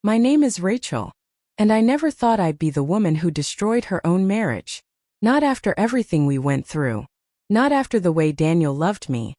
My name is Rachel. And I never thought I'd be the woman who destroyed her own marriage. Not after everything we went through. Not after the way Daniel loved me.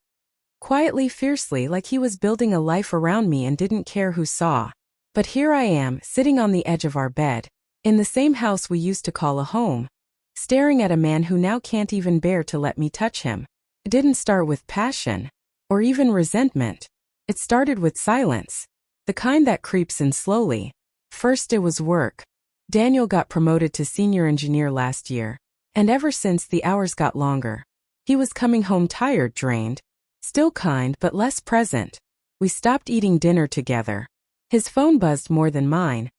Quietly, fiercely, like he was building a life around me and didn't care who saw. But here I am, sitting on the edge of our bed, in the same house we used to call a home, staring at a man who now can't even bear to let me touch him. It didn't start with passion, or even resentment. It started with silence. The kind that creeps in slowly. First it was work. Daniel got promoted to senior engineer last year, and ever since the hours got longer. He was coming home tired, drained, still kind but less present. We stopped eating dinner together. His phone buzzed more than mine,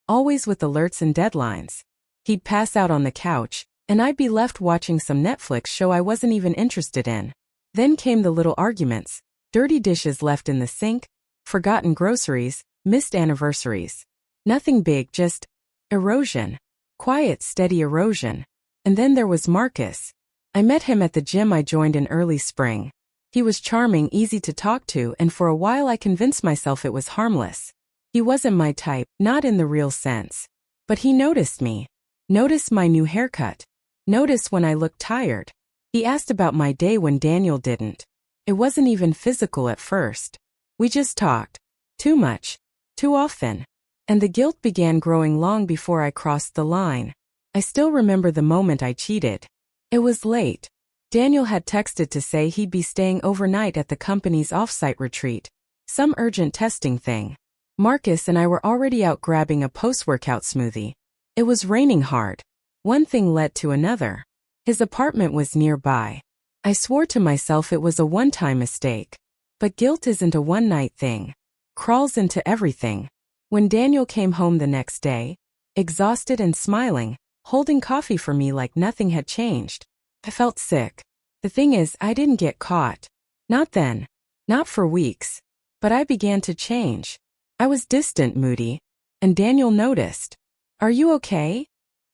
always with alerts and deadlines. He'd pass out on the couch, and I'd be left watching some Netflix show I wasn't even interested in. Then came the little arguments, dirty dishes left in the sink, forgotten groceries, missed anniversaries. Nothing big, just erosion. Quiet, steady erosion. And then there was Marcus. I met him at the gym I joined in early spring. He was charming, easy to talk to, and for a while I convinced myself it was harmless. He wasn't my type, not in the real sense. But he noticed me. Noticed my new haircut. Noticed when I looked tired. He asked about my day when Daniel didn't. It wasn't even physical at first. We just talked. Too much. Too often. And the guilt began growing long before I crossed the line. I still remember the moment I cheated. It was late. Daniel had texted to say he'd be staying overnight at the company's off-site retreat. Some urgent testing thing. Marcus and I were already out grabbing a post-workout smoothie. It was raining hard. One thing led to another. His apartment was nearby. I swore to myself it was a one-time mistake. But guilt isn't a one-night thing. Crawls into everything. When Daniel came home the next day, exhausted and smiling, holding coffee for me like nothing had changed, I felt sick. The thing is, I didn't get caught. Not then. Not for weeks. But I began to change. I was distant, moody. And Daniel noticed. "Are you okay?"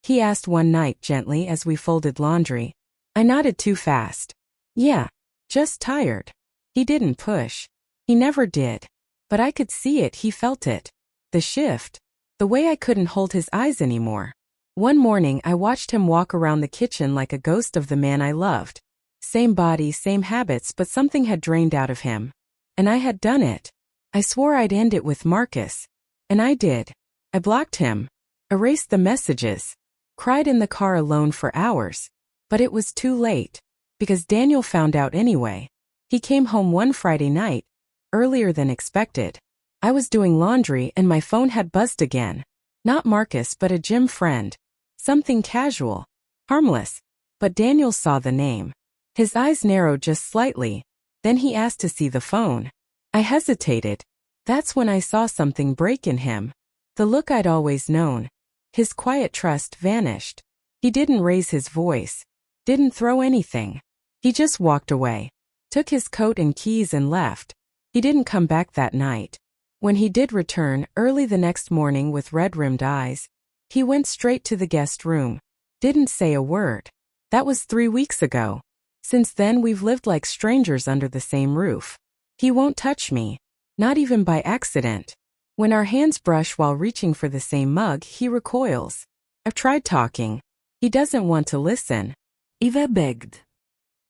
he asked one night gently as we folded laundry. I nodded too fast. "Yeah. Just tired." He didn't push. He never did. But I could see it, he felt it. The shift. The way I couldn't hold his eyes anymore. One morning I watched him walk around the kitchen like a ghost of the man I loved. Same body, same habits, but something had drained out of him. And I had done it. I swore I'd end it with Marcus. And I did. I blocked him. Erased the messages. Cried in the car alone for hours. But it was too late. Because Daniel found out anyway. He came home one Friday night, earlier than expected. I was doing laundry and my phone had buzzed again. Not Marcus but a gym friend. Something casual. Harmless. But Daniel saw the name. His eyes narrowed just slightly. Then he asked to see the phone. I hesitated. That's when I saw something break in him. The look I'd always known. His quiet trust vanished. He didn't raise his voice. Didn't throw anything. He just walked away. Took his coat and keys and left. He didn't come back that night. When he did return, early the next morning with red-rimmed eyes, he went straight to the guest room. Didn't say a word. That was 3 weeks ago. Since then we've lived like strangers under the same roof. He won't touch me. Not even by accident. When our hands brush while reaching for the same mug, he recoils. I've tried talking. He doesn't want to listen. Eva begged.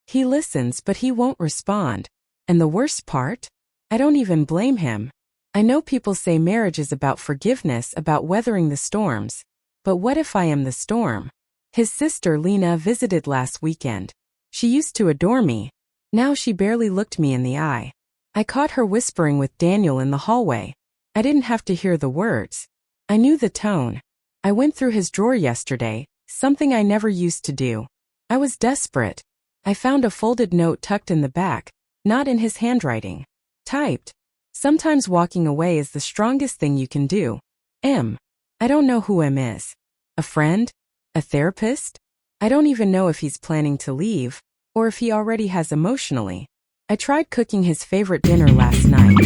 He listens but he won't respond. And the worst part? I don't even blame him. I know people say marriage is about forgiveness, about weathering the storms. But what if I am the storm? His sister Lena visited last weekend. She used to adore me. Now she barely looked me in the eye. I caught her whispering with Daniel in the hallway. I didn't have to hear the words. I knew the tone. I went through his drawer yesterday, something I never used to do. I was desperate. I found a folded note tucked in the back, not in his handwriting. Typed. Sometimes walking away is the strongest thing you can do. M. I don't know who M is. A friend? A therapist? I don't even know if he's planning to leave, or if he already has emotionally. I tried cooking his favorite dinner last night.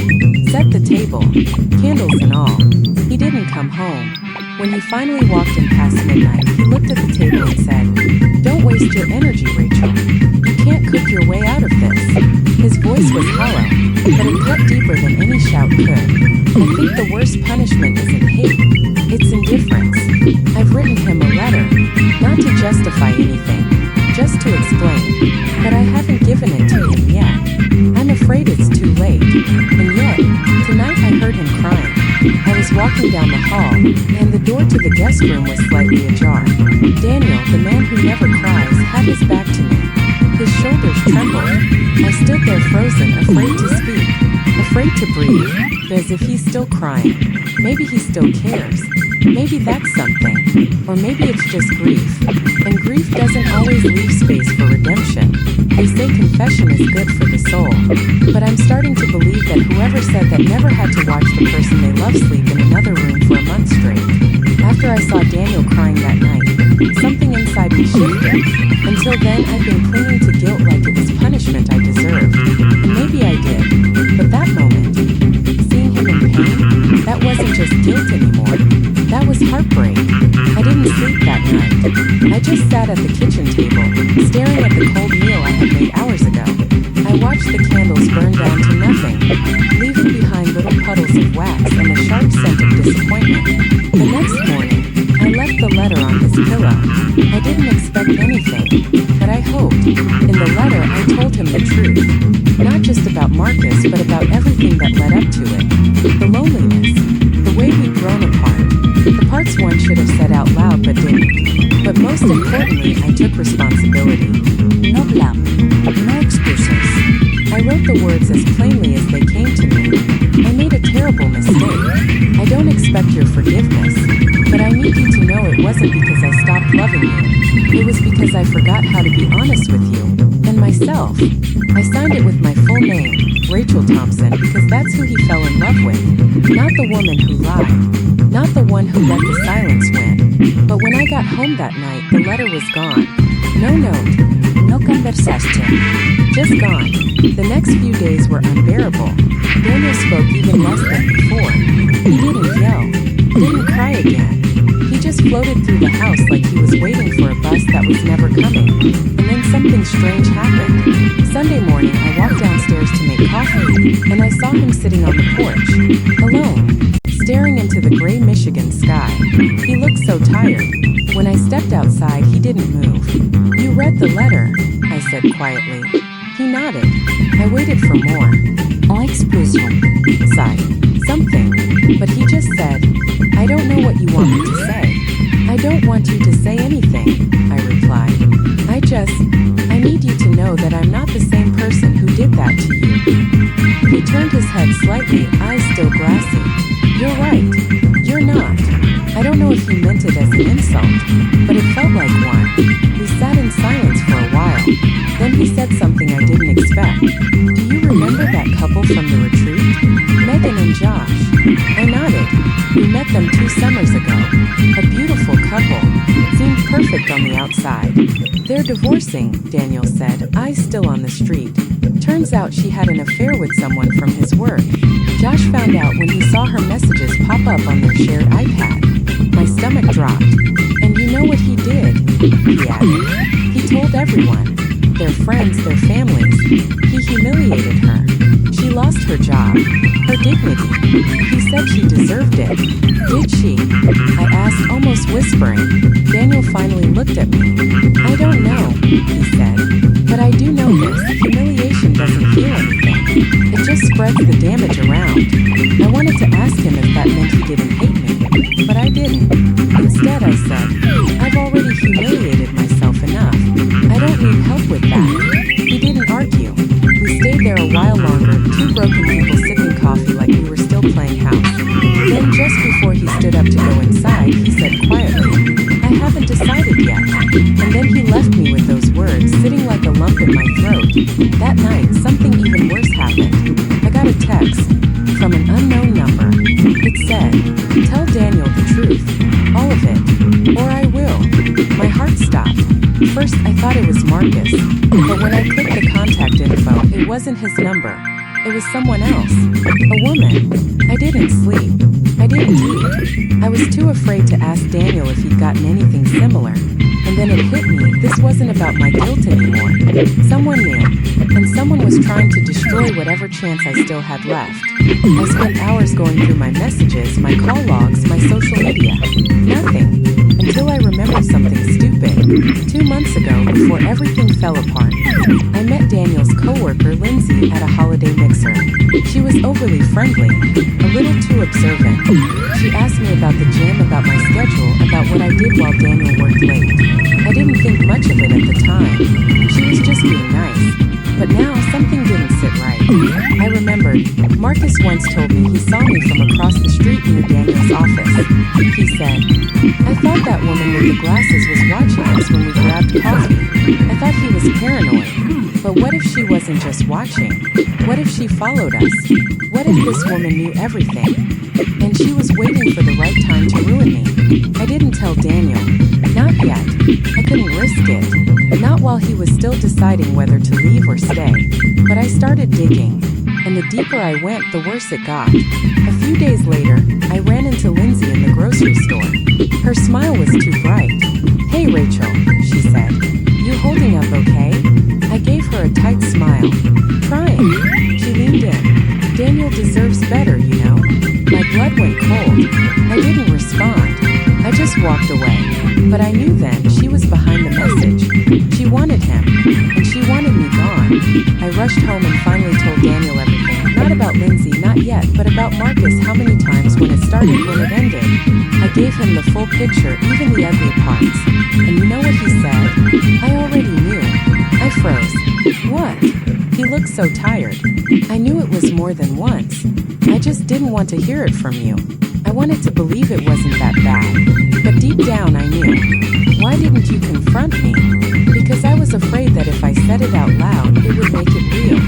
Set the table, candles and all. He didn't come home. When he finally walked in past midnight, he looked at the table and said, "Don't waste your energy, Rachel. You can't cook your way out of this." His voice was hollow, but it cut deeper than any shout could. I think the worst punishment isn't hate, was walking down the hall, and the door to the guest room was slightly ajar. Daniel, the man who never cries, had his back to me. His shoulders trembled. I stood there frozen, afraid to speak, afraid to breathe, as if he's still crying. Maybe he still cares. Maybe that's something. Or maybe it's just grief. And grief doesn't always leave space for redemption. They say confession is good for the soul. But I'm starting to believe that whoever said that never had to watch the person they love sleep in another room for a month straight. After I saw Daniel crying that night, something inside me shifted. Until then, I'd been clinging to guilt like it was punishment I deserved. And maybe I did. But that moment, seeing him in pain, that wasn't just guilt anymore. That was heartbreak. I didn't sleep that night. I just sat at the kitchen table, staring at the cold meal I had made hours ago. I watched the candles burn down to nothing, leaving behind little puddles of wax and a sharp scent of disappointment. The next morning, I left the letter on his pillow. I didn't expect anything, but I hoped. In the letter, I told him the truth. Not just about Marcus, but about everything that led up to it. The loneliness, the way we'd grown apart, the parts one should have said out loud but didn't. But most importantly, I took responsibility. No blame, no excuses. I wrote the words as plainly as they came to me. I made a terrible mistake. I don't expect your forgiveness, but I need you to know it wasn't because I stopped loving you. It was because I forgot how to be honest with you, and myself. I signed it with my full name, Rachel Thompson, because that's who he fell in love with. Not the woman who lied. Not the one who let the silence win. But when I got home that night, the letter was gone. No note. No conversation. Just gone. The next few days were unbearable. Daniel spoke even less than before. He didn't yell. Didn't cry again. He just floated through the house like he was waiting for a bus that was never coming. And then something strange happened. Sunday morning, I walked downstairs to make coffee, and I saw him sitting on the porch, alone, staring into the gray Michigan sky. He looked so tired. When I stepped outside, he didn't move. You read the letter, I said quietly. He nodded. I waited for more. En explosion. Sighed. Something. But he just said, I don't know what you want me to say. I don't want you to say anything, I replied. I need you to know that I'm not the same person who did that to you. He turned his head slightly, eyes still glassy. You're right. You're not. I don't know if he meant it as an insult, but it felt like one. We sat in silence for a while. Then he said something I didn't expect. Do you remember that couple from the retreat? Megan and Josh. I nodded. We met them 2 summers ago. A beautiful couple. Seemed perfect on the outside. They're divorcing, Daniel said, eyes still on the street. Turns out she had an affair with someone from his work. Josh found out when he saw her messages pop up on their shared iPad. My stomach dropped. And you know what he did? He added. He told everyone. Their friends, their families. He humiliated her. She lost her job. Her dignity. He said she deserved it. Did she? I asked, almost whispering. Daniel finally looked at me. I don't know, he said. But I do know this. Humiliation doesn't heal anything. It just spreads the damage around. I wanted to ask him if that meant he didn't hate me. But I didn't. Instead, I said, I've already humiliated myself enough. I don't need help with that. He didn't argue. We stayed there a while longer, 2 broken people sipping coffee like we were still playing house. Then just before he stood up to go inside, he said quietly, I haven't decided yet. And then he left me with those words sitting like a lump in my throat. That night, something even worse happened. I got a text from an unknown number. It said, tell Daniel the truth. All of it. Or I will. My heart stopped. First, I thought it was Marcus. But when I clicked the contact info, it wasn't his number. It was someone else. A woman. I didn't sleep. I didn't eat. I was too afraid to ask Daniel if he'd gotten anything similar. And then it hit me, this wasn't about my guilt anymore. Someone knew. And someone was trying to destroy whatever chance I still had left. I spent hours going through my messages, my call logs, my social media. Nothing. Until I remembered something stupid. 2 months ago, before everything fell apart, I met Daniel's coworker Lindsay at a holiday mixer. She She was overly friendly, a little too observant. She asked me about the gym, about my schedule, about what I did while Daniel worked late. I didn't think much of it at the time. She was just being nice. But now something didn't sit right. I remembered, Marcus once told me he saw me from across the street near Daniel's office. He said, "I thought that woman with the glasses was watching us when we grabbed coffee. I thought he was paranoid. But what if she wasn't just watching? What if she followed us? What if this woman knew everything? And she was waiting for the right time to ruin me?" I didn't tell Daniel. Not yet. I couldn't risk it. Not while he was still deciding whether to leave or stay. But I started digging. And the deeper I went, the worse it got. A few days later, I ran into Lindsay in the grocery store. Her smile was too bright. "Hey Rachel," she said. "You holding up okay?" I gave her a tight smile. "Trying." She leaned in. "Daniel deserves better, you know." My blood went cold. I didn't respond. I just walked away. But I knew then she was behind the message. She wanted him, and she wanted me gone. I rushed home and finally told Daniel everything. Not about Lindsay, not yet, but about Marcus, how many times, when it started, when it ended. I gave him the full picture, even the ugly parts. And you know what he said? I already knew. I froze. "What?" He looked so tired. I knew it was more than once. I just didn't want to hear it from you. I wanted to believe it wasn't that bad. But deep down I knew. Why didn't you confront me? Because I was afraid that if I said it out loud, it would make it real.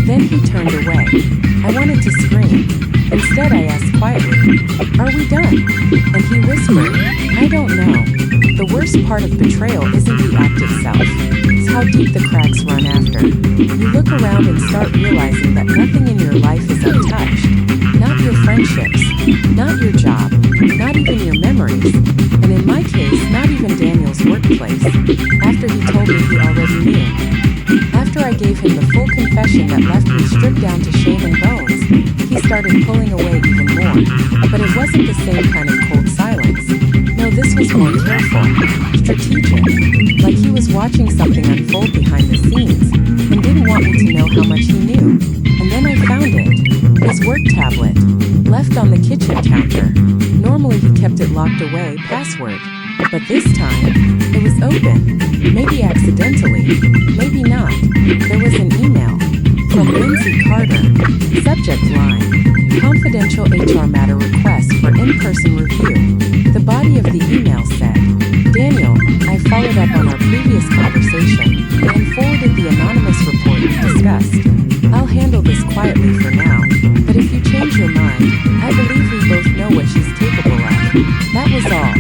Then he turned away. I wanted to scream. Instead I asked quietly, "Are we done?" And he whispered, "I don't know." The worst part of betrayal isn't the act itself. It's how deep the cracks run after. You look around and start realizing that nothing in your life is untouched. Not your friendships, not your job, not even your memories, and in my case, not even Daniel's workplace. After he told me he already knew. After I gave him the full confession that left me stripped down to shame and bones, he started pulling away even more. But it wasn't the same kind of cold silence. No, this was more careful, strategic, like he was watching something unfold behind the scenes, and didn't want me to know how much he knew. And then I found it. His work tablet, left on the kitchen counter. Normally he kept it locked away, password. But this time, it was open. Maybe accidentally, maybe not. There was an email from Lindsay Carter. Subject line: confidential HR matter request for in-person review. The body of the email said, "Daniel, I followed up on our previous conversation and forwarded the anonymous report we discussed. I'll handle this quietly for now, but if you change your mind, I believe we both know what she's capable of." That was all.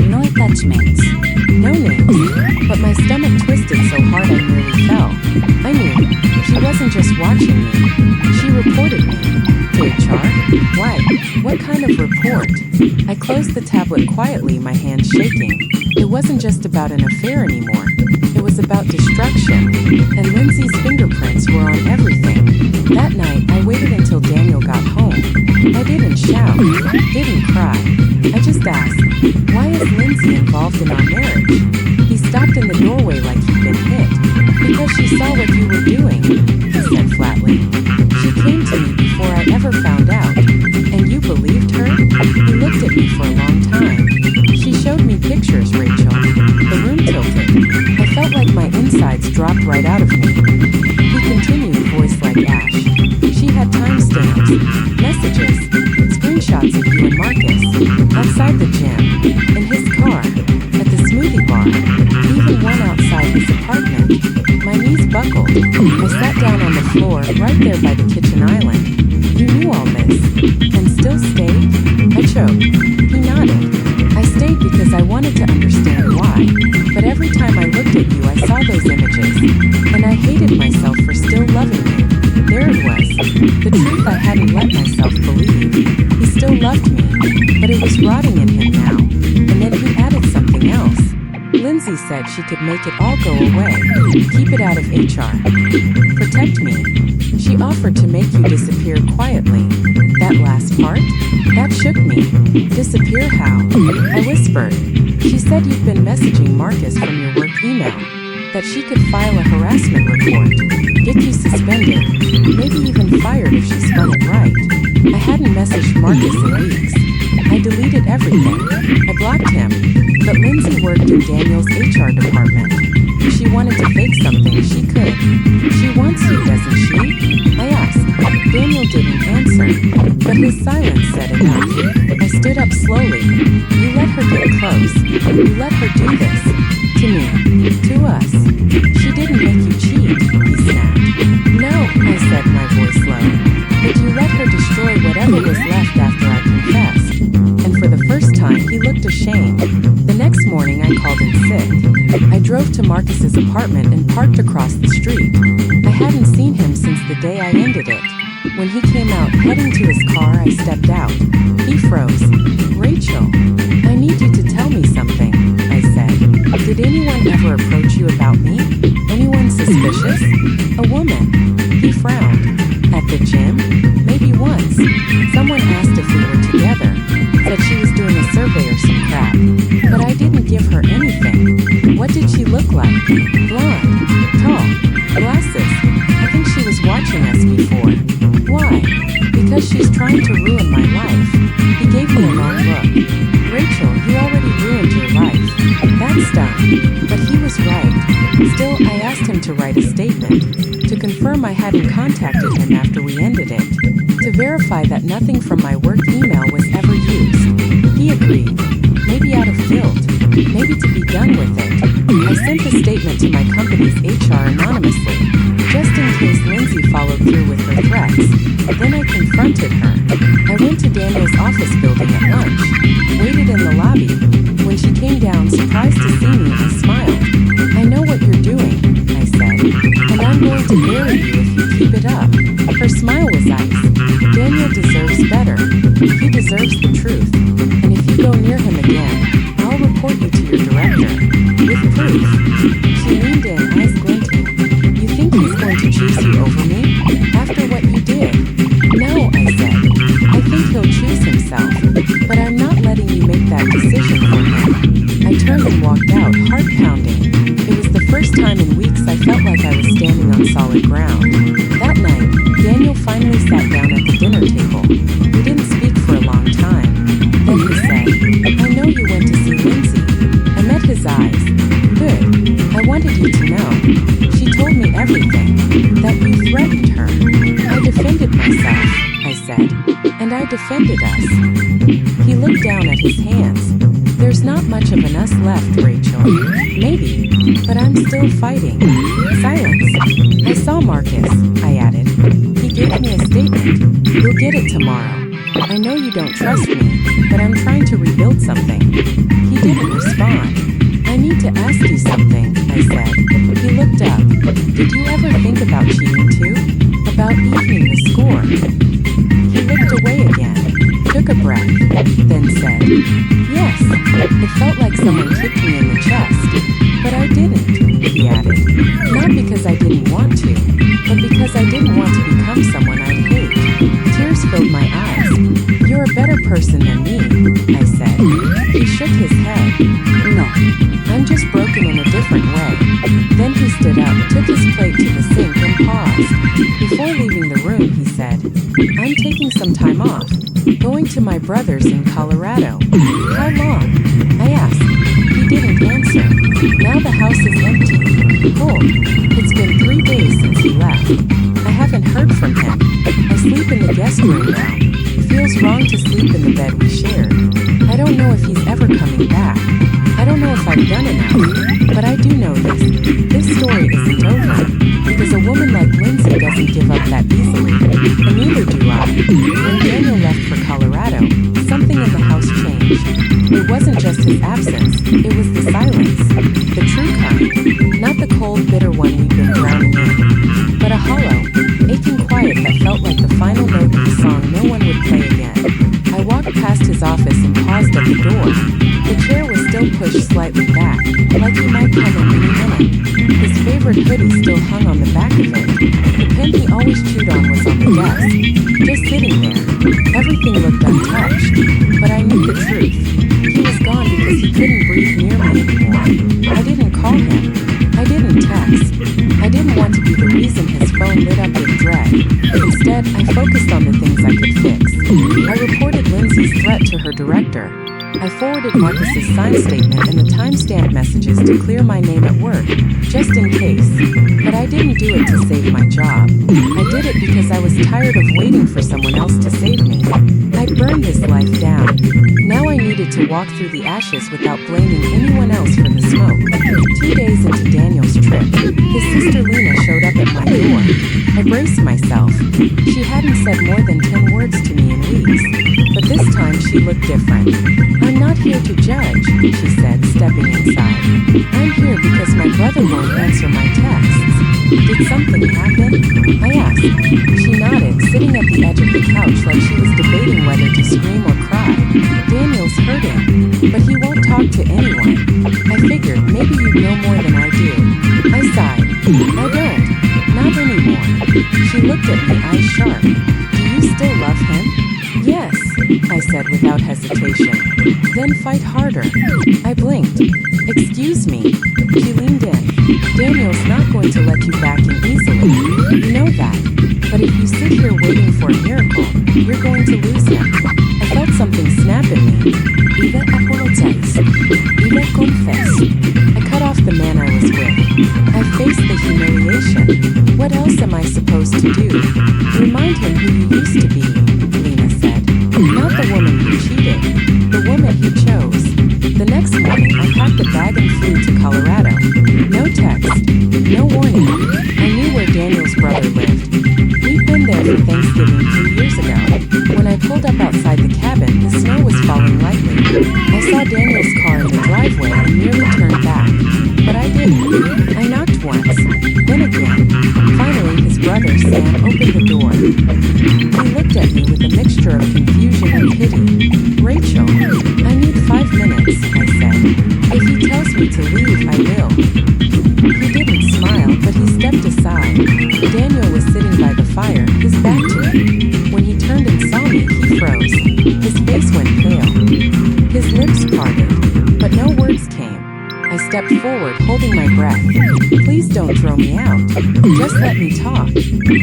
No attachments. No names. But my stomach twisted so hard I nearly fell. I knew. She wasn't just watching me. She reported me. To HR? Why? What kind of report? I closed the tablet quietly, my hands shaking. It wasn't just about an affair anymore. It was about destruction. And Lindsay's fingerprints were on everything. That night, I waited until Daniel got home. I didn't shout, didn't cry. I just asked, "Why is Lindsay involved in our marriage?" He stopped in the doorway like he'd been hit. "Because she saw what you were doing," he said flatly. "She came to me before I ever found out." "And you believed her?" He looked at me for a long time. "She showed me pictures, Rachel." The room tilted. I felt like my insides dropped right out of me. He continued, voice like ash. "She had timestamps, messages, screenshots of you and Marcus, outside the gym, in his car, at the smoothie bar, even one outside his apartment." My knees buckled. I sat down on the floor, right there by the kitchen island. "You knew all this, and still stayed?" I choked. He nodded. "I stayed because I wanted to understand why. But every time I looked at you, I saw those images, and I hated myself for still loving you." There it was, the truth I hadn't let myself believe. He still loved me, but it was rotting in him now. And then he added something else. Lindsay said she could make it all go away, keep it out of HR, protect me. She offered to make you disappear quietly. That last part? That shook me. Disappear how? I whispered. "She said you've been messaging Marcus from your work email. that she could file a harassment report, get you suspended, maybe even fired if she spun it right. I hadn't messaged Marcus in weeks. I deleted everything. I blocked him. But Lindsay worked in Daniel's HR department. If she wanted to fake something, she could. She wants you, doesn't she? I asked. Daniel didn't answer, but his silence said enough. I stood up slowly. You let her get close. You let her do this. To me. To us. She didn't make you cheat, he snapped. No, I said, my voice low. But you let her destroy whatever was left after I confessed. And for the first time, he looked ashamed. The next morning, I called in sick. I drove to Marcus's apartment and parked across the street. I hadn't seen him since the day I ended it. When he came out heading to his car, I stepped out. He froze. Rachel, I need you to tell me something, I said. Did anyone ever approach you about me? Anyone suspicious? A woman. He frowned. At the gym? Maybe once. Someone asked if we were together. Said she was doing a survey or some crap. But I didn't give her anything. What did she look like? Blonde. Tall. Glasses. I think she was watching us before. Why? Because she's trying to ruin my life. He gave me a long look. Rachel, you already ruined your life. That's done. But he was right. Still, I asked him to write a statement. To confirm I hadn't contacted him after we ended it. To verify that nothing from my work email was ever used. He agreed. Maybe out of guilt. Maybe to be done with it. I sent the statement to my company's HR anonymously, just in case Lindsay followed through with her threats. Then I confronted her. I went to Daniel's office building at lunch, waited in the lobby. When she came down, surprised to see me, and smiled. I know what you're doing, I said, and I'm going to bury you if you keep it up. Her smile was ice. Daniel deserves better. He deserves the truth. And if you go near him again, I'll report you to your director. With proof. She leaned in, eyes glinting. You think he's going to choose you over me? After what you did? No, I said. I think he'll choose himself. But I'm not letting you make that decision for him. I turned and walked out, heart pounding. It was the first time in weeks I felt like I was standing on solid ground. That night, Daniel finally sat down at the dinner table. We didn't speak for a long time. Then he said, I know you went to see Lindsay. I met his eyes. Good. I wanted you to know. She told me everything. That you threatened her. I defended myself, I said. And I defended us. He looked down at his hands. There's not much of an us left, Rachel. Maybe. But I'm still fighting. Silence. I saw Marcus, I added. He gave me a statement. You'll get it tomorrow. I know you don't trust me, but I'm trying to rebuild something. He didn't respond. I need to ask you something, I said. He looked up. Did you ever think about cheating too? About evening the score? He looked away again, took a breath, then said, yes. It felt like someone kicked me in the chest. But I didn't, he added. Not because I didn't want to, but because I didn't want to become someone I'd hate. Tears filled my eyes. You're a better person than me, I said. He shook his head. No, I'm just broken in a different way. Then he stood up, took his plate to the sink, and paused. Before leaving the room, he said, I'm taking some time off. Going to my brother's in Colorado. How long? I asked. He didn't answer. Now the house is empty. Cold. It's been 3 days since he left. I haven't heard from him. I sleep in the guest room now. Feels wrong to sleep in the bed we shared. I don't know if he's ever coming back. I don't know if I've done enough. But I do know this. This story isn't over. Because a woman like Lindsay doesn't give up that easily. And neither do I. When Daniel left for Colorado, something in the house changed. It wasn't just his absence, it was the silence. The true kind. Not the cold, bitter one we've been drowning in. But a hollow, aching quiet that felt like the final note of a song no one would play again. I walked past his office and paused at the door. The chair was still pushed slightly back, like he might come in any minute. His favorite hoodie still hung on the back of it. The pen he always chewed on was on the desk, just sitting there. Everything looked untouched, but I knew the truth. He was gone because he couldn't breathe near me anymore. I didn't call him. I didn't text. reason his phone lit up with dread. Instead, I focused on the things I could fix. I reported Lindsay's threat to her director. I forwarded Marcus's signed statement and the timestamp messages to clear my name at work, just in case. But I didn't do it to save my job. I did it because I was tired of waiting for someone else to save me. I burned this life down. Now I needed to walk through the ashes without blaming anyone else for the smoke. 2 days into Daniel's trip, his sister Lena showed up at my door. I braced myself. She hadn't said more than 10 words to me in weeks. But this time she looked different. "I'm not here to judge," she said, stepping inside. "I'm here because my brother won't answer my texts." "Did something happen?" I asked. She nodded, sitting at the edge of the couch like she was debating whether to scream or cry. "Daniel's hurting, but he won't talk to anyone. I figured maybe you'd know more than I do." I sighed. "I don't. Not anymore." She looked at me, eyes sharp. "Do you still love him?" "Yes," I said without hesitation. "Then fight harder." I blinked. "Excuse me." She leaned in. "Daniel's not going to let you back in easily. You know that. But if you sit here waiting for a miracle, you're going to lose him." I felt something snap in me. "Either apologize. Either confess." I cut off the man I was with. I faced the humiliation. What else am I supposed to do? "Remind him who you used to be," Lena said. "Not the woman who cheated. The woman he chose." The next morning, I packed a bag and flew to Colorado. No text. No warning. I knew where Daniel's brother lived. We'd been there for Thanksgiving 3 years ago. When I pulled up outside the cabin, the snow was falling lightly. I saw Daniel's car in the driveway and nearly turned back. But I didn't. I knocked once. Then again. Finally, his brother, Sam, opened the door. He looked at me with a mixture of confusion and pity. "Rachel, I need 5 minutes," I said. "If he tells me to leave, I will." He didn't smile, but he stepped aside. Daniel was sitting by the fire, his back to it. When he turned and saw me, he froze. His face went pale. His lips parted, but no words came. I stepped forward, holding my breath. "Please don't throw me out. Just let me talk."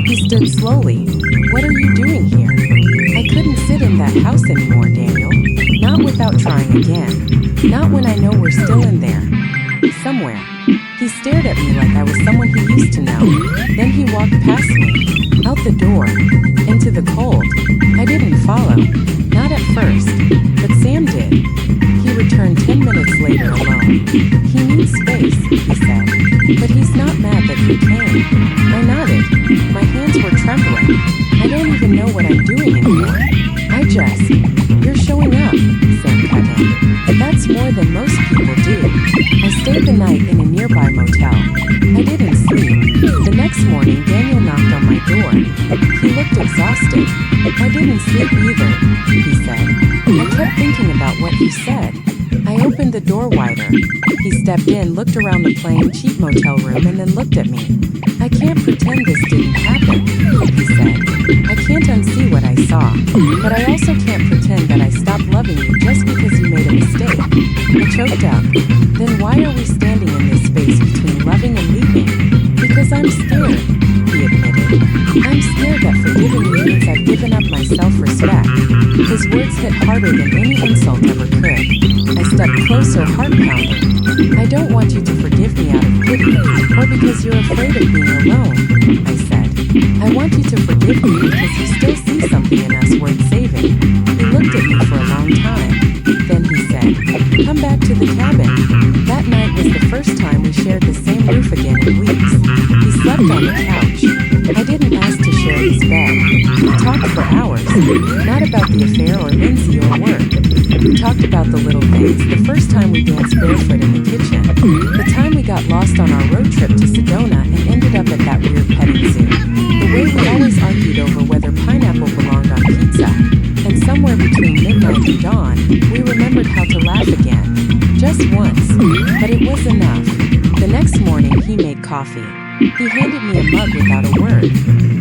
He stood slowly. "What are you doing here?" "I couldn't sit in that house anymore, Daniel. Not without trying again. Not when I know we're still in there. Somewhere." He stared at me like I was someone he used to know. Then he walked past me. Out the door. Into the cold. I didn't follow. Not at first. But Sam did. He returned 10 minutes later alone. "He needs space," he said. "But he's not mad that he came." I nodded. My hands were trembling. "I don't even know what I'm doing anymore. You're showing up," Sam cut in. "That's more than most people do." I stayed the night in a nearby motel. I didn't sleep. The next morning, Daniel knocked on my door. He looked exhausted. "I didn't sleep either," he said. I kept thinking about what he said. I opened the door wider. He stepped in, looked around the plain, cheap motel room, and then looked at me. "I can't pretend this didn't happen," he said. "I can't unsee what I saw, but I also can't pretend that I stopped loving you just because you made a mistake." I choked up. "Then why are we standing in this space between loving and leaving?" "Because I'm scared," he admitted. "I'm scared that forgiving you means I've given up my self-respect." His words hit harder than any insult ever could. I stepped closer, heart pounding. "I don't want you to forgive me out of pity, or because you're afraid of being alone," I said. "I want you to forgive me because you still see something in us worth saving." He looked at me for a long time. Then he said, "Come back to the cabin." That night was the first time we shared the same roof again in weeks. He slept on the couch. I didn't ask to share his bed. We talked for hours, not about the affair or Lindsay or work. We talked about the little things, the first time we danced barefoot in the kitchen, the time we got lost on our road trip to Sedona and ended up at that weird petting zoo, the way we always argued over whether pineapple belonged on pizza, and somewhere between midnight and dawn, we remembered how to laugh again. Just once, but it was enough. The next morning, he made coffee. He handed me a mug without a word,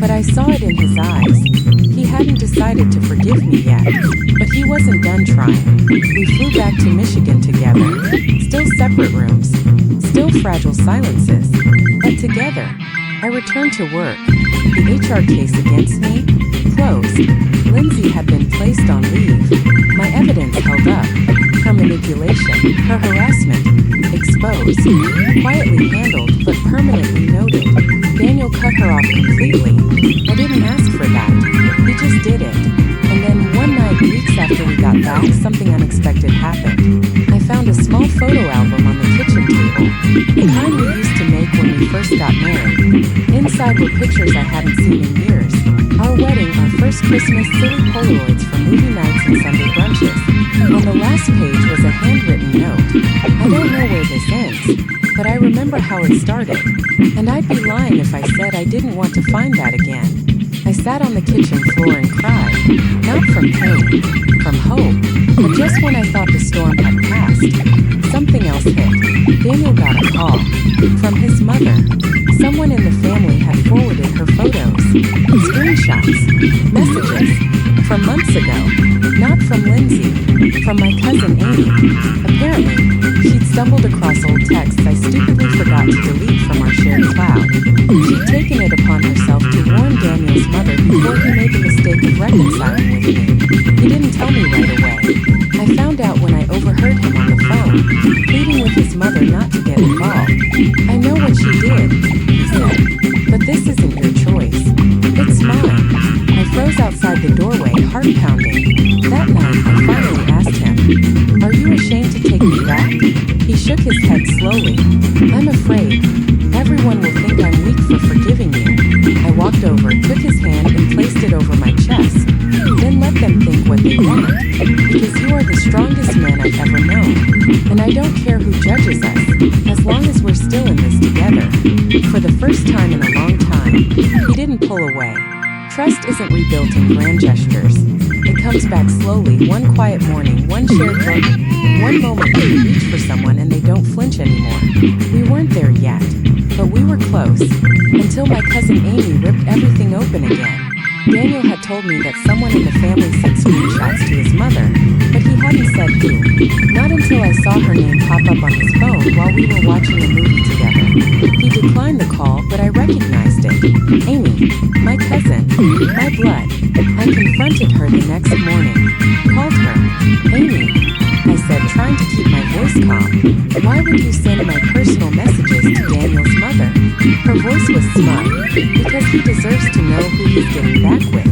but I saw it in his eyes. He hadn't decided to forgive me yet, but he wasn't done trying. We flew back to Michigan together. Still separate rooms, still fragile silences, but together. I returned to work. The HR case against me? Closed. Lindsay had been placed on leave. My evidence held up. Her manipulation, her harassment, exposed. Quietly handled, but permanently noted. Daniel cut her off completely. I didn't ask for that. He just did it. And then one night, weeks after we got back, something unexpected happened. I found a small photo album on the kitchen table. The kind we used to make when we first got married. Inside were pictures I hadn't seen in years. Our wedding, our first Christmas, silly Polaroids from movie nights and Sunday brunches. On the last page was a handwritten note. I don't know where this ends, but I remember how it started. And I'd be lying if I said I didn't want to find that again. I sat on the kitchen floor and cried. Not from pain, from hope, but just when I thought the storm had passed, something else hit. Daniel got a call from his mother. Someone in the family had forwarded her photos, screenshots, messages from months ago. Not from Lindsay, from my cousin Amy. Apparently, she'd stumbled across old texts I stupidly forgot to delete from our shared cloud. She'd taken it upon herself to warn Daniel's mother before he made the mistake of reconciling with me. He didn't tell me right away. I found out when I overheard him on the phone, pleading with his mother not to get involved. I know what she did, he said, but this isn't your choice. It's mine. I froze outside the doorway, heart pounding. That night, I finally asked him, "Are you ashamed to take me back?" He shook his head slowly. "I'm afraid. Everyone will think I'm weak for forgiving you." I walked over, took his hand, and placed it over my chest. Then let them think what they want, because you are the strongest man I've ever known. And I don't care who judges us, as long as we're still in this together. For the first time in a long time, he didn't pull away. Trust isn't rebuilt in grand gestures. It comes back slowly, one quiet morning, one shared look, one moment when you reach for someone and they don't flinch anymore. We weren't there yet, but we were close, until my cousin Amy ripped everything open again. Daniel had told me that someone in the family sent screenshots to his mother, but he hadn't said who. Not until I saw her name pop up on his phone while we were watching a movie together. He declined the call, but I recognized it. Amy, my cousin, my blood. I confronted her the next morning. Called her. "Amy," I said, trying to keep my voice calm. "Why would you send my personal messages to Daniel's mother?" Her voice was smug. "Because he deserves to know who he's getting back with.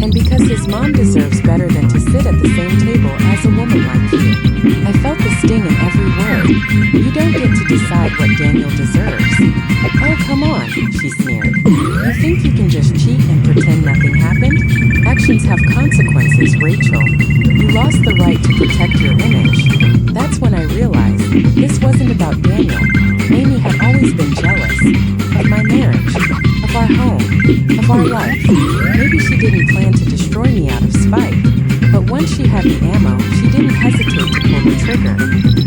And because his mom deserves better than to sit at the same table as a woman like you." I felt the sting in every word. "You don't get to decide what Daniel deserves." "Oh, come on," she sneered. "You think you can just cheat and pretend nothing happened? Actions have consequences, Rachel. You lost the right to protect your image." That's when I realized this wasn't about Daniel. Amy had always been jealous of my marriage, of our home, of our life. Maybe she didn't plan to destroy me out of spite, but once she had the ammo, she didn't hesitate to pull the trigger.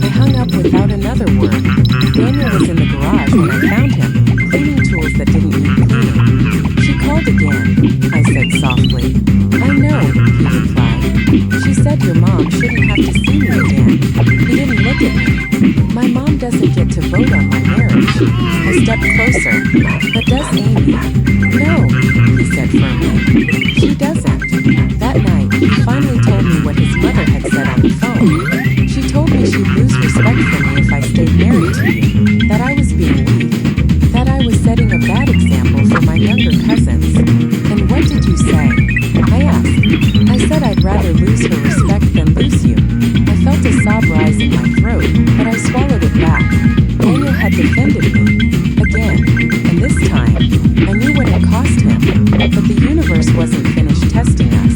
I hung up without another word. Daniel was in the garage when I found him, cleaning tools that didn't need cleaning. "She called again," I said softly. "I know," he replied. "She said your mom shouldn't have to see me again." He didn't look at me. "My mom doesn't get to vote on my marriage." I stepped closer. "But does Amy?" "No," he said firmly. "She doesn't." That night, he finally told me what his mother had said on the phone. She told me she'd lose respect for me if I stayed married to you, that I was being weak, that I was setting a bad example for my younger cousins. "And what did you say?" I asked. I said I'd rather lose her respect than lose you. I felt a sob rise in my throat, but I swallowed it back. Daniel had defended me. Again. And this time, I knew what it cost him. But the universe wasn't finished testing us.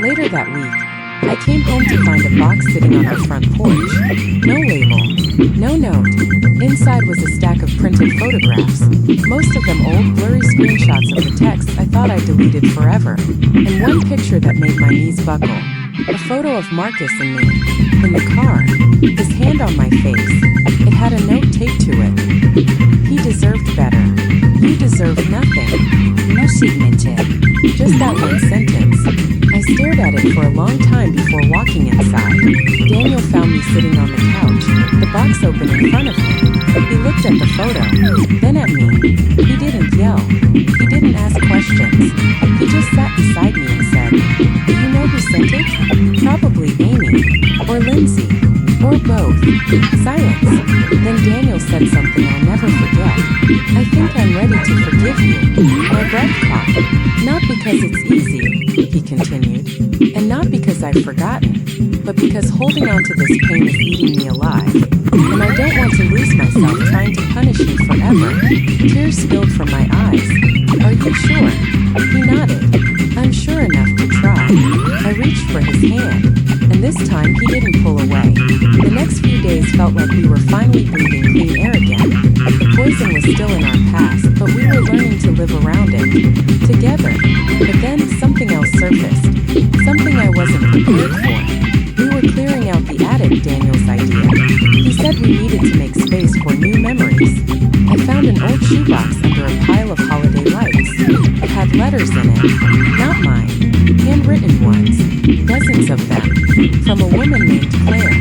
Later that week, I came home to find a box sitting on our front porch. No label. No note. Inside was a stack of printed photographs. Most of them old, blurry screenshots of the text I thought I deleted forever. And one picture that made my knees buckle. A photo of Marcus and me, in the car, his hand on my face. It had a note taped to it. "He deserved better. You deserve nothing." No signature. Just that one sentence. I stared at it for a long time before walking inside. Daniel found me sitting on the couch, the box open in front of me. He looked at the photo, then at me. He didn't yell. He didn't ask questions. He just sat beside me and said, "Do you know who sent it? Probably Amy. Or Lindsay. Or both." Silence. Then Daniel said something I'll never forget. "I think I'm ready to forgive you." My breath caught. "Not because it's easy," he continued, "and not because I've forgotten, but because holding on to this pain is eating me alive. And I don't want to lose myself trying to punish you forever." Tears spilled from my eyes. "Are you sure?" He nodded. "I'm sure enough to try." I reached for his hand, and this time he didn't pull away. The next few days felt like we were finally breathing clean air again. The poison was still in our past, but we were learning to live around it, together. But then something else surfaced, something I wasn't prepared for. We were clearing out the attic, Daniel's idea. He said we needed to make space for new memories. I found an old shoebox under a pile of holiday lights. It had letters in it, not mine, handwritten ones, dozens of them, from a woman named Claire.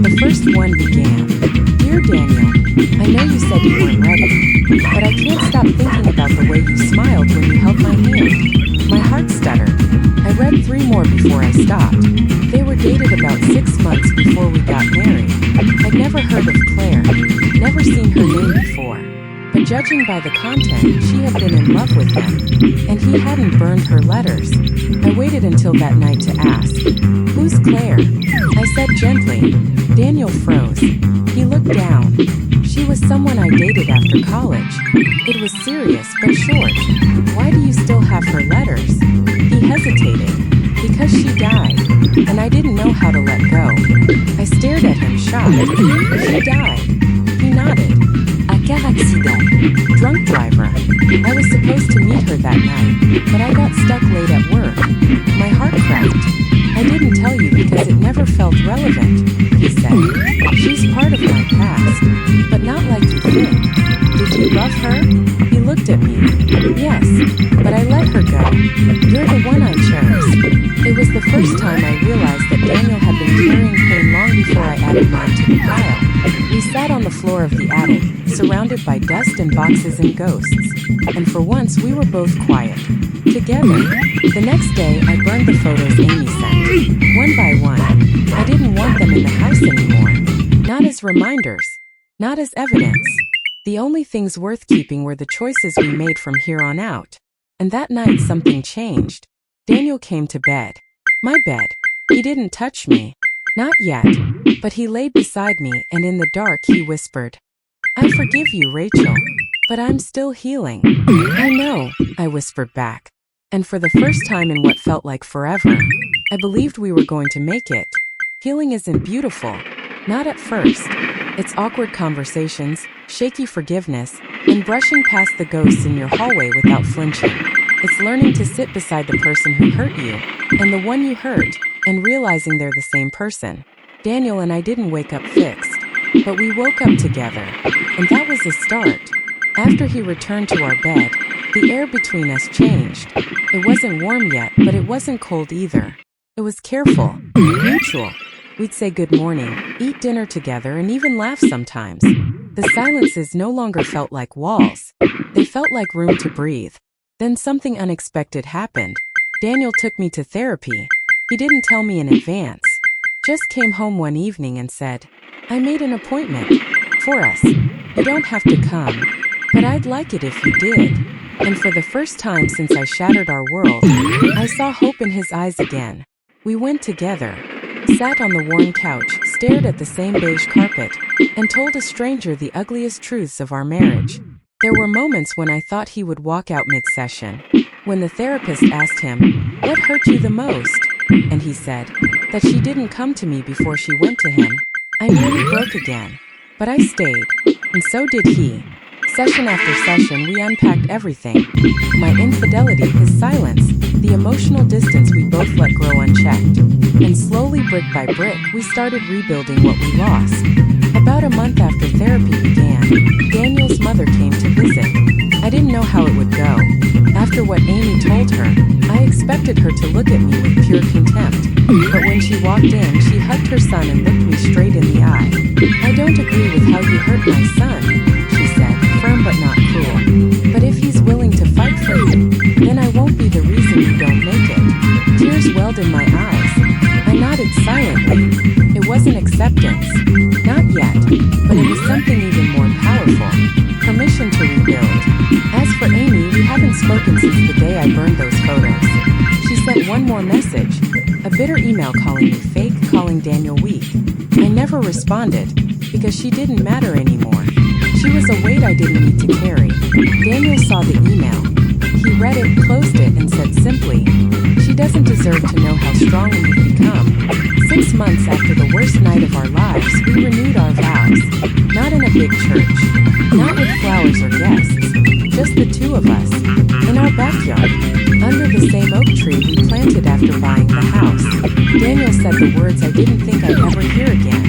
The first one began, "Dear Daniel, I know you said you weren't ready, but I can't stop thinking about the way you smiled when you held my hand." My heart stuttered. I read 3 more before I stopped. They were dated about 6 months before we got married. I'd never heard of Claire, never seen her name before. But judging by the content, she had been in love with him, and he hadn't burned her letters. I waited until that night to ask, "Who's Claire?" I said gently. Daniel froze. He looked down. "She was someone I dated after college." It was serious but short. "Why do you still have her letters?" He hesitated. "Because she died, and I didn't know how to let go." I stared at him shocked. "She died?" He nodded. "A car accident. Drunk driver. I was supposed to meet her that night, but I got stuck late at work." My heart cracked. "I didn't tell you because it never felt relevant," he said. "She's part of my past, but not like you think. Did you love her?" He looked at me. "Yes, but I let her go. You're the one I chose." It was the first time I realized that Daniel had been carrying pain long before I added mine to the pile. We sat on the floor of the attic, surrounded by dust and boxes and ghosts. And for once we were both quiet. Together. The next day I burned the photos Amy sent. One by one. I didn't want them in the house anymore. Not as reminders. Not as evidence. The only things worth keeping were the choices we made from here on out. And that night something changed. Daniel came to bed. My bed. He didn't touch me. Not yet. But he laid beside me, and in the dark he whispered, "I forgive you, Rachel. But I'm still healing." "I know," I whispered back. And for the first time in what felt like forever, I believed we were going to make it. Healing isn't beautiful. Not at first. It's awkward conversations, shaky forgiveness, and brushing past the ghosts in your hallway without flinching. It's learning to sit beside the person who hurt you, and the one you hurt, and realizing they're the same person. Daniel and I didn't wake up fixed, but we woke up together, and that was the start. After he returned to our bed, the air between us changed. It wasn't warm yet, but it wasn't cold either. It was careful, mutual. We'd say good morning, eat dinner together, and even laugh sometimes. The silences no longer felt like walls. They felt like room to breathe. Then something unexpected happened. Daniel took me to therapy. He didn't tell me in advance. Just came home one evening and said, "I made an appointment for us. You don't have to come, but I'd like it if you did." And for the first time since I shattered our world, I saw hope in his eyes again. We went together, sat on the worn couch, stared at the same beige carpet, and told a stranger the ugliest truths of our marriage. There were moments when I thought he would walk out mid-session. When the therapist asked him, "What hurt you the most?" and he said that she didn't come to me before she went to him, I nearly broke again. But I stayed, and so did he. Session after session, we unpacked everything. My infidelity, his silence, the emotional distance we both let grow unchecked. And slowly, brick by brick, we started rebuilding what we lost. About a month after therapy began, Daniel's mother came to visit. I didn't know how it would go. After what Amy told her, I expected her to look at me with pure contempt. But when she walked in, she hugged her son and looked me straight in the eye. "I don't agree with how you hurt my son," she said, firm but not cruel. "But if he's willing to yet, but it was something even more powerful. Permission to rebuild. As for Amy, we haven't spoken since the day I burned those photos. She sent one more message, a bitter email calling me fake, calling Daniel weak. I never responded, because she didn't matter anymore. She was a weight I didn't need to carry. Daniel saw the email. He read it, closed it, and said simply, "She doesn't deserve to know how strong we've become." 6 months after the worst night of our lives, we renewed our vows. Not in a big church. Not with flowers or guests. Just the two of us. In our backyard. Under the same oak tree we planted after buying the house. Daniel said the words I didn't think I'd ever hear again.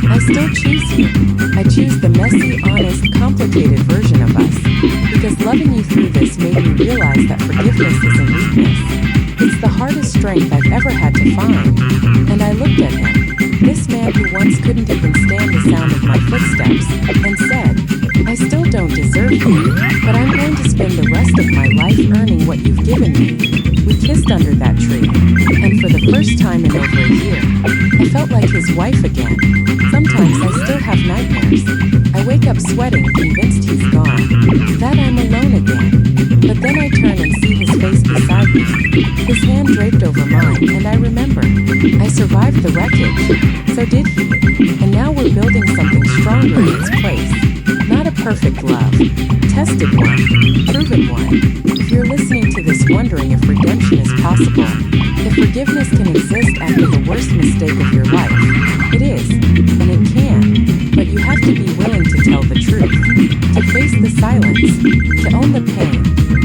I still choose you. I choose the messy, honest, complicated version of us. Because loving you through this made me realize that forgiveness isn't weakness. It's the hardest strength I've ever had to find. And I looked at him, this man who once couldn't even stand the sound of my footsteps, and said, "I still don't deserve you, but I'm going to spend the rest of my life earning what you've given me." We kissed under that tree, and for the first time in over a year, I felt like his wife again. Sometimes I still have nightmares. I wake up sweating, convinced he's gone, that I'm alone again. But then I turn and see his face beside me, his hand draped over mine, and I remember. I survived the wreckage. So did he. And now we're building something stronger in its place. Not a perfect love. Tested one. Proven one. If you're listening to this wondering if redemption is possible, if forgiveness can exist after the worst mistake of your life, it is. And it can. But you have to be willing to tell the truth. To face the silence. To own the pain.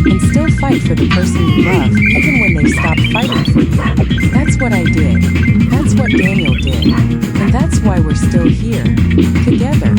And still fight for the person you love, even when they've stopped fighting for you. That's what I did. That's what Daniel did. And that's why we're still here. Together.